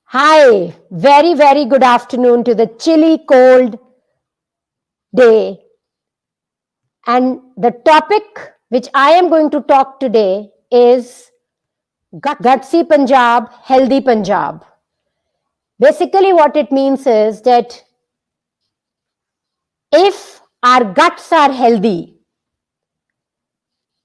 Hi, very, very good afternoon to the chilly, cold day. And the topic which I am going to talk today is Gutsy Punjab, Healthy Punjab. Basically, what it means is that if our guts are healthy,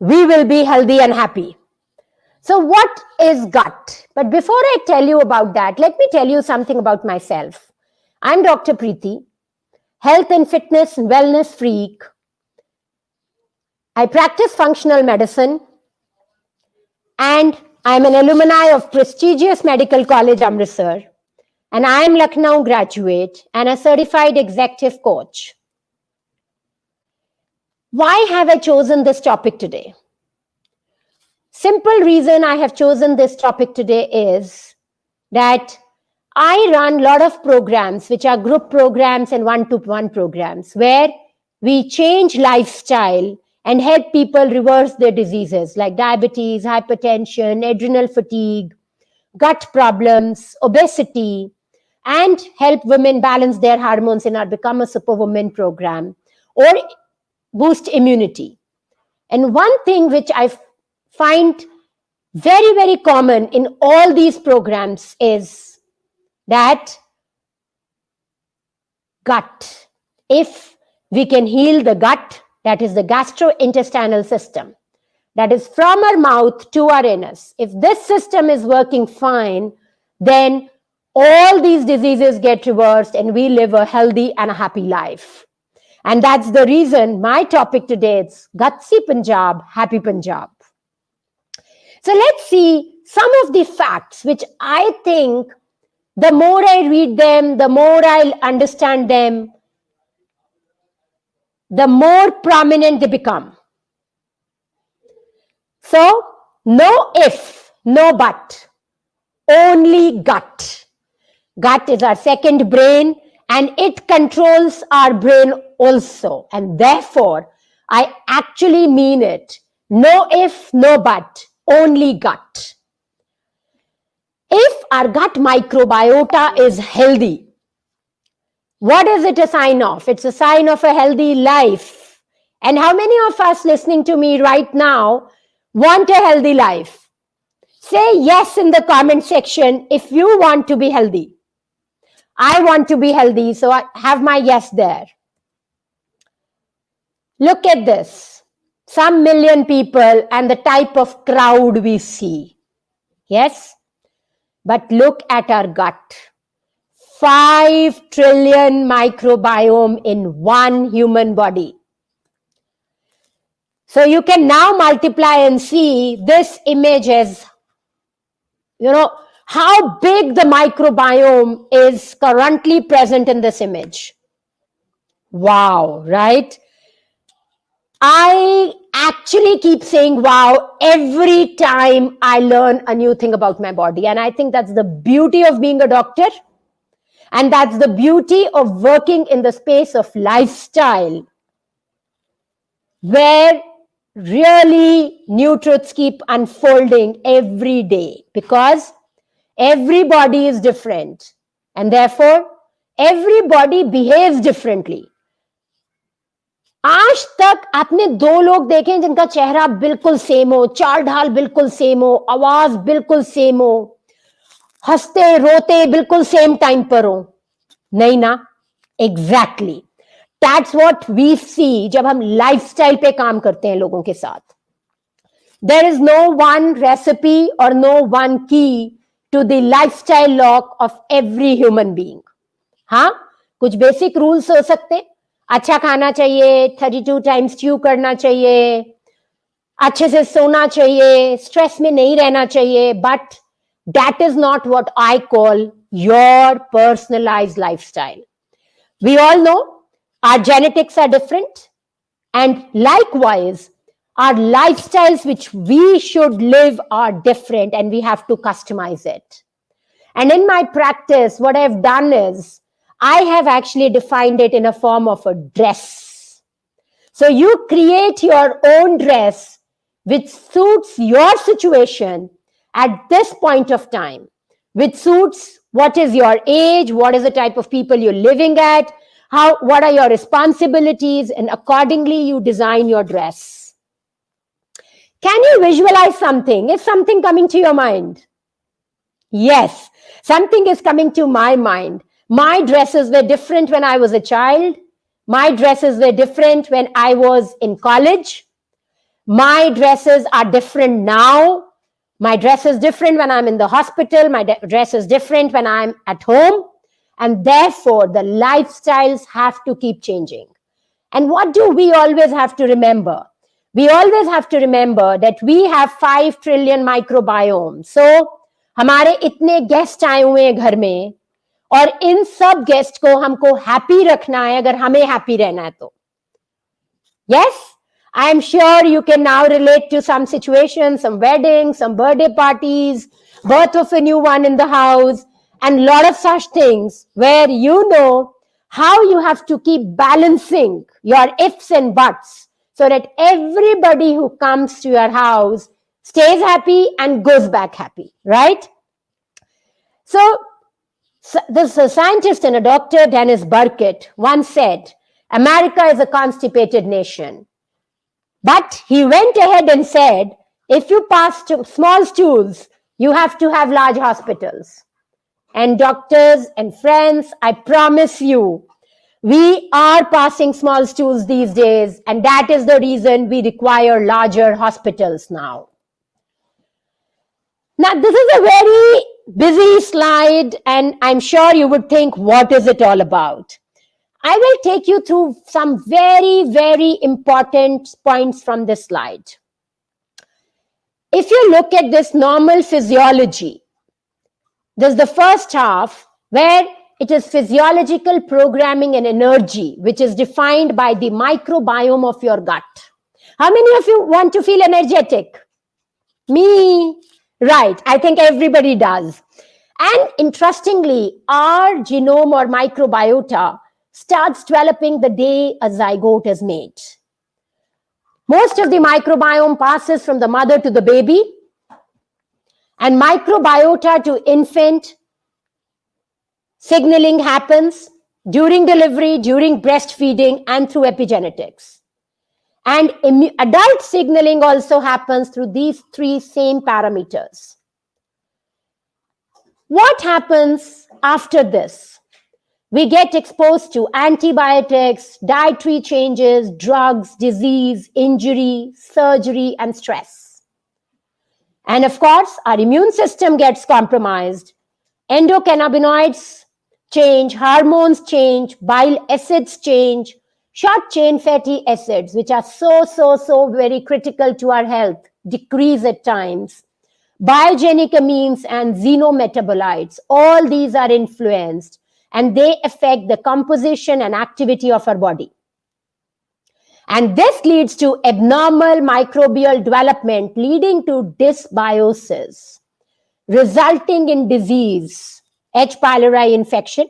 we will be healthy and happy. So, what is gut? But before I tell you about that, let me tell you something about myself. I'm Dr. Preeti, health and fitness and wellness freak. I practice functional medicine and I'm an alumni of prestigious Medical College Amritsar, and I am Lucknow graduate and a certified executive coach. Why have I chosen this topic today? Simple reason I have chosen this topic today is that I run a lot of programs which are group programs and one-to-one programs where we change lifestyle and help people reverse their diseases like diabetes, hypertension, adrenal fatigue, gut problems, obesity, and help women balance their hormones in our Become a Superwoman program or boost immunity. And one thing which I find very, very common in all these programs is that gut. If we can heal the gut, that is the gastrointestinal system, that is from our mouth to our anus. If this system is working fine, then all these diseases get reversed and we live a healthy and a happy life. And that's the reason my topic today is Gutsy Punjab, Happy Punjab. So let's see some of the facts which I think the more I read them, the more I understand them, the more prominent they become. So, no if, no but, only gut. Gut is our second brain and it controls our brain also. And therefore, I actually mean it. No if, no but, only gut. If our gut microbiota is healthy, what is it a sign of? It's a sign of a healthy life. And how many of us listening to me right now want a healthy life? Say yes in the comment section if you want to be healthy. I want to be healthy, so I have my yes there. Look at this. Some million people and the type of crowd we see. Yes? But look at our gut. 5 trillion microbiome in one human body. So you can now multiply and see this image as, how big the microbiome is currently present in this image. Wow, right? I actually keep saying wow every time I learn a new thing about my body. And I think that's the beauty of being a doctor. And that's the beauty of working in the space of lifestyle, where really new truths keep unfolding every day, because everybody is different and therefore everybody behaves differently. आज तक आपने 2 लोग देखे जिनका चेहरा बिल्कुल same हो, चाल ढाल बिल्कुल सेम हो, आवाज बिल्कुल सेम हो, हंसते रोते बिल्कुल सेम टाइम पर हो? नहीं ना? एग्जैक्टली दैट्स व्हाट वी सी जब हम लाइफस्टाइल पे काम करते हैं लोगों के साथ. There is no one recipe or no one key to the lifestyle lock of every human being. हाँ, कुछ बेसिक रूल्स हो सकते हैं. अच्छा खाना चाहिए, 32 टाइम्स च्यू करना चाहिए, अच्छे से सोना चाहिए, स्ट्रेस में नहीं रहना चाहिए, but that is not what I call your personalized lifestyle. We all know our genetics are different, and likewise, our lifestyles which we should live are different, and we have to customize it. And in my practice, what I've done is I have actually defined it in a form of a dress. So you create your own dress which suits your situation at this point of time, which suits what is your age, what is the type of people you're living at, what are your responsibilities, and accordingly you design your dress. Can you visualize something? Is something coming to your mind? Yes, something is coming to my mind. My dresses were different when I was a child. My dresses were different when I was in college. My dresses are different now. My dress is different when I'm in the hospital. My dress is different when I'm at home. And therefore, the lifestyles have to keep changing. And what do we always have to remember? We always have to remember that we have 5 trillion microbiomes. So, हमारे इतने guest आए हुए हैं घर में, और इन सब guest को हमको हैप्पी रखना है अगर हमें हैप्पी रहना है तो. Yes? I'm sure you can now relate to some situations, some weddings, some birthday parties, birth of a new one in the house, and a lot of such things where you know how you have to keep balancing your ifs and buts so that everybody who comes to your house stays happy and goes back happy, right? So this scientist and a doctor, Dennis Burkitt, once said, America is a constipated nation. But he went ahead and said, if you pass small stools, you have to have large hospitals. And doctors and friends, I promise you, we are passing small stools these days, and that is the reason we require larger hospitals now. Now, this is a very busy slide, and I'm sure you would think, what is it all about? I will take you through some very, very important points from this slide. If you look at this normal physiology, there's the first half where it is physiological programming and energy, which is defined by the microbiome of your gut. How many of you want to feel energetic? Me? Right, I think everybody does. And interestingly, our genome or microbiota starts developing the day a zygote is made. Most of the microbiome passes from the mother to the baby, and microbiota to infant signaling happens during delivery, during breastfeeding, and through epigenetics. And adult signaling also happens through these 3 same parameters. What happens after this? We get exposed to antibiotics, dietary changes, drugs, disease, injury, surgery, and stress. And of course, our immune system gets compromised. Endocannabinoids change, hormones change, bile acids change, short-chain fatty acids, which are so very critical to our health, decrease at times. Biogenic amines and xenometabolites, all these are influenced, and they affect the composition and activity of our body. And this leads to abnormal microbial development, leading to dysbiosis, resulting in disease, H. pylori infection.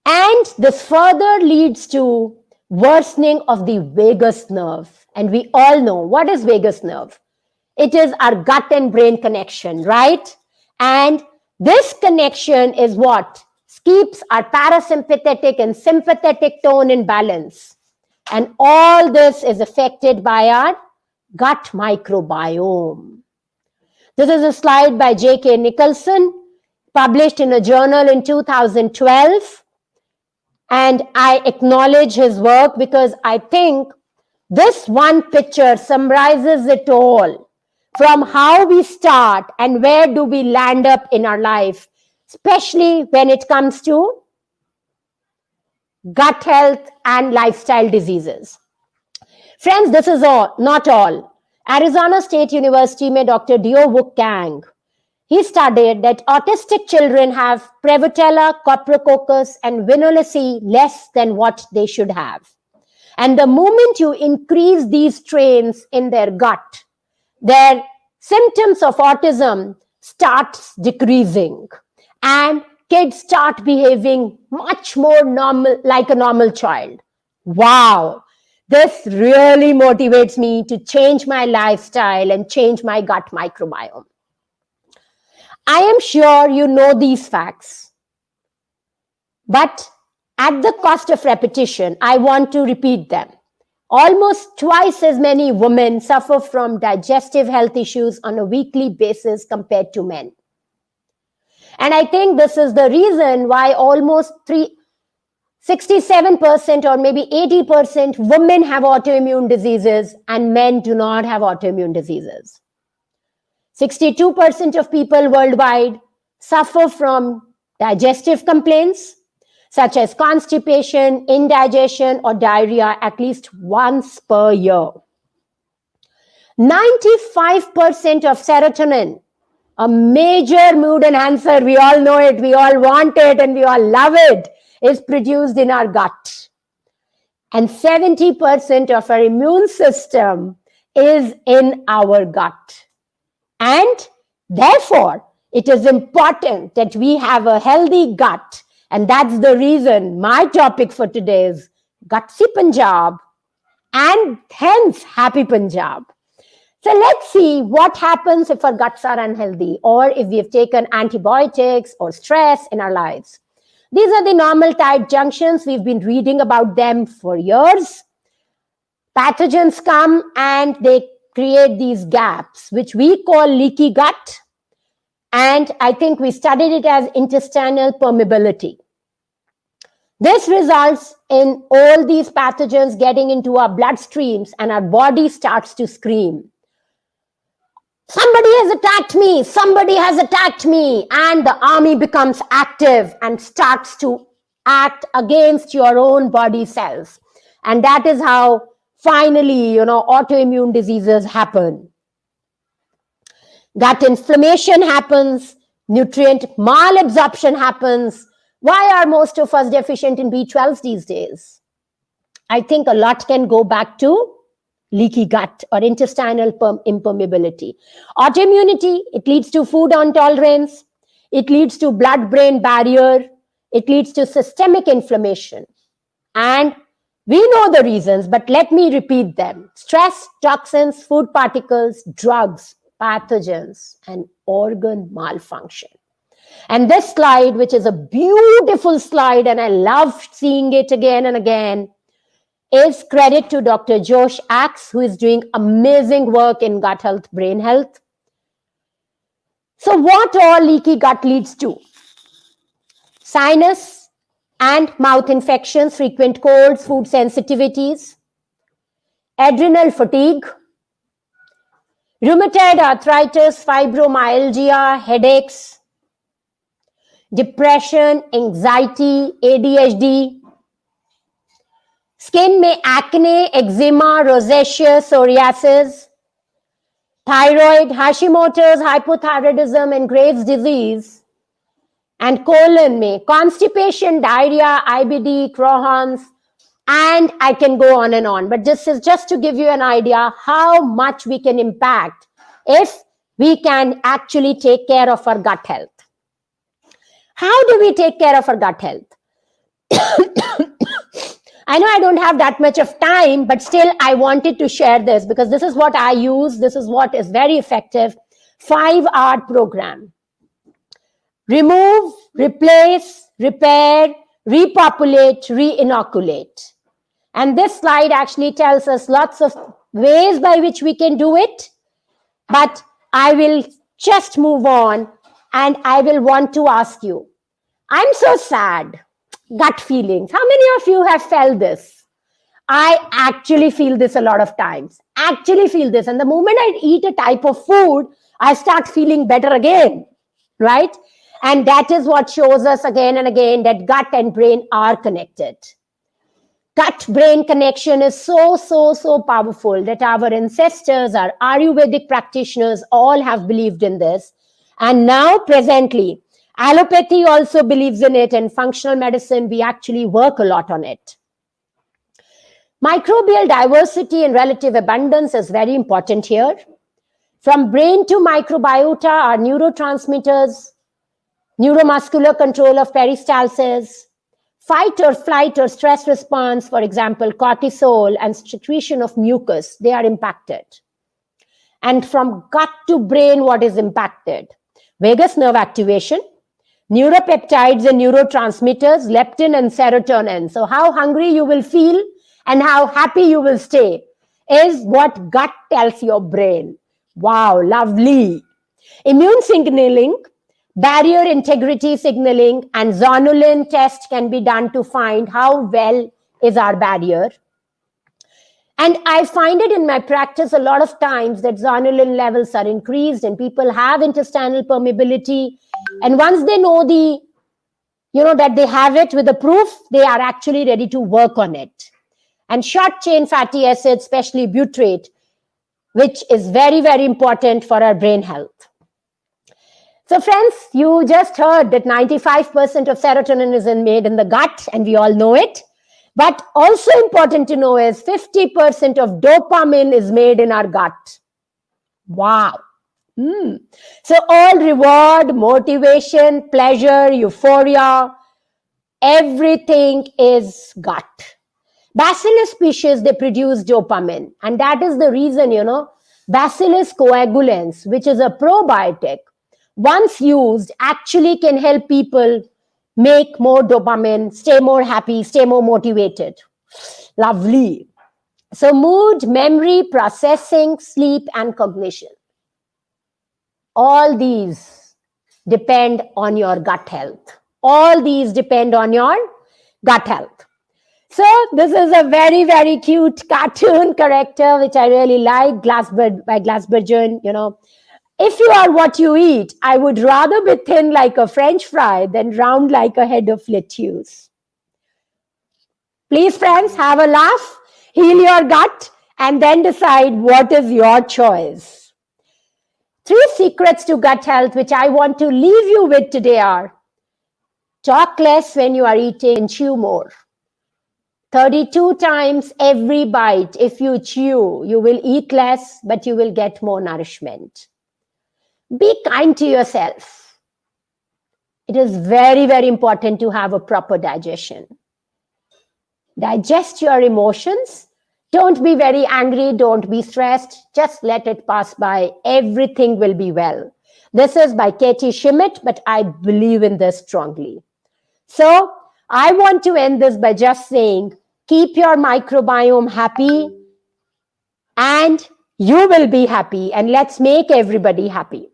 And this further leads to worsening of the vagus nerve. And we all know, what is vagus nerve? It is our gut and brain connection, right? And this connection is what keeps our parasympathetic and sympathetic tone in balance. And all this is affected by our gut microbiome. This is a slide by J.K. Nicholson, published in a journal in 2012. And I acknowledge his work because I think this one picture summarizes it all, from how we start and where do we land up in our life, especially when it comes to gut health and lifestyle diseases. Friends, this is all, not all. Arizona State University में Dr. Dio Wook Kang, he studied that autistic children have Prevotella, Coprococcus, and Vinolaceae less than what they should have. And the moment you increase these strains in their gut, their symptoms of autism starts decreasing, and kids start behaving much more normal, like a normal child. Wow, this really motivates me to change my lifestyle and change my gut microbiome. I am sure you know these facts, but at the cost of repetition, I want to repeat them. Almost twice as many women suffer from digestive health issues on a weekly basis compared to men. And I think this is the reason why almost 67% or maybe 80% women have autoimmune diseases and men do not have autoimmune diseases. 62% of people worldwide suffer from digestive complaints such as constipation, indigestion, or diarrhea at least once per year. 95% of serotonin, a major mood enhancer, we all know it, we all want it, and we all love it, is produced in our gut. And 70% of our immune system is in our gut. And therefore, it is important that we have a healthy gut. And that's the reason my topic for today is Gutsy Punjab, and hence Happy Punjab. So let's see what happens if our guts are unhealthy or if we have taken antibiotics or stress in our lives. These are the normal tight junctions. We've been reading about them for years. Pathogens come and they create these gaps, which we call leaky gut. And I think we studied it as intestinal permeability. This results in all these pathogens getting into our bloodstreams and our body starts to scream. Somebody has attacked me, somebody has attacked me, and the army becomes active and starts to act against your own body cells. And that is how finally, autoimmune diseases happen. Gut inflammation happens, nutrient malabsorption happens. Why are most of us deficient in B12 these days? I think a lot can go back to leaky gut or intestinal impermeability. Autoimmunity, it leads to food intolerance, it leads to blood-brain barrier, it leads to systemic inflammation. And we know the reasons, but let me repeat them. Stress, toxins, food particles, drugs, pathogens, and organ malfunction. And this slide, which is a beautiful slide, and I love seeing it again and again, is credit to Dr. Josh Axe, who is doing amazing work in gut health, brain health. So what all leaky gut leads to? Sinus and mouth infections, frequent colds, food sensitivities, adrenal fatigue, rheumatoid arthritis, fibromyalgia, headaches, depression, anxiety, ADHD, skin में acne, eczema, rosacea, psoriasis, thyroid, Hashimoto's, hypothyroidism, and Graves' disease, and colon में constipation, diarrhea, IBD, Crohn's, and I can go on and on. But this is just to give you an idea how much we can impact if we can actually take care of our gut health. How do we take care of our gut health? I know I don't have that much of time, but still I wanted to share this because this is what I use. This is what is very effective. 5-hour program. Remove, replace, repair, repopulate, re-inoculate. And this slide actually tells us lots of ways by which we can do it. But I will just move on and I will want to ask you, I'm so sad. Gut feelings. How many of you have felt this? I actually feel this a lot of times. Actually feel this. And the moment I eat a type of food, I start feeling better again, right? And that is what shows us again and again that gut and brain are connected. Gut-brain connection is so powerful that our ancestors, our Ayurvedic practitioners all have believed in this. And now presently, allopathy also believes in it, and functional medicine, we actually work a lot on it. Microbial diversity and relative abundance is very important here. From brain to microbiota are neurotransmitters, neuromuscular control of peristalsis, fight or flight or stress response, for example, cortisol and secretion of mucus, they are impacted. And from gut to brain, what is impacted? vagus nerve activation, neuropeptides and neurotransmitters, leptin and serotonin. So how hungry you will feel and how happy you will stay is what gut tells your brain. Wow, lovely. Immune signaling, barrier integrity signaling, and zonulin test can be done to find how well is our barrier. And I find it in my practice a lot of times that zonulin levels are increased and people have intestinal permeability. And once they know that they have it with the proof, they are actually ready to work on it. And short chain fatty acids, especially butyrate, which is very, very important for our brain health. So friends, you just heard that 95% of serotonin is made in the gut, and we all know it. But also important to know is 50% of dopamine is made in our gut. Wow. So all reward, motivation, pleasure, euphoria, everything is gut. Bacillus species, they produce dopamine. And that is the reason, Bacillus coagulans, which is a probiotic, once used, actually can help people make more dopamine, stay more happy, stay more motivated. Lovely. So mood, memory, processing, sleep, and cognition. All these depend on your gut health. All these depend on your gut health. So this is a very, very cute cartoon character, which I really like, by Glasbergen, If you are what you eat, I would rather be thin like a French fry than round like a head of lettuce. Please, friends, have a laugh, heal your gut, and then decide what is your choice. 3 secrets to gut health, which I want to leave you with today are: talk less when you are eating and chew more. 32 times every bite, if you chew, you will eat less, but you will get more nourishment. Be kind to yourself. It is very, very important to have a proper digestion. Digest your emotions. Don't be very angry. Don't be stressed. Just let it pass by. Everything will be well. This is by Katie Schmidt, but I believe in this strongly. So I want to end this by just saying, keep your microbiome happy and you will be happy, and let's make everybody happy.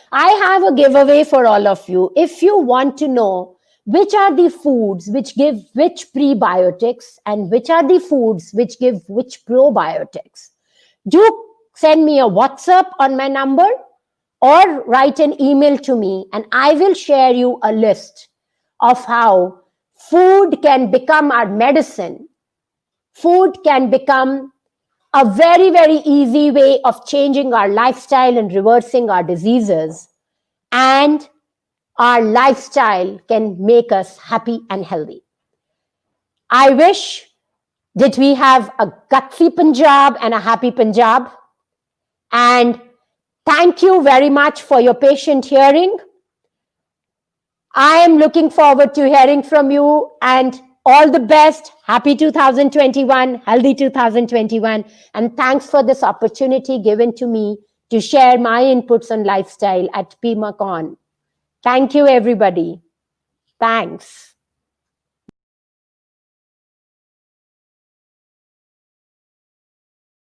I have a giveaway for all of you. If you want to know which are the foods which give which prebiotics and which are the foods which give which probiotics, do send me a WhatsApp on my number or write an email to me, and I will share you a list of how food can become our medicine. Food can become a very, very easy way of changing our lifestyle and reversing our diseases. And our lifestyle can make us happy and healthy. I wish that we have a gutsy Punjab and a happy Punjab. And thank you very much for your patient hearing. I am looking forward to hearing from you, and all the best. Happy 2021, healthy 2021. And thanks for this opportunity given to me to share my inputs on lifestyle at PMACon. Thank you, everybody. Thanks.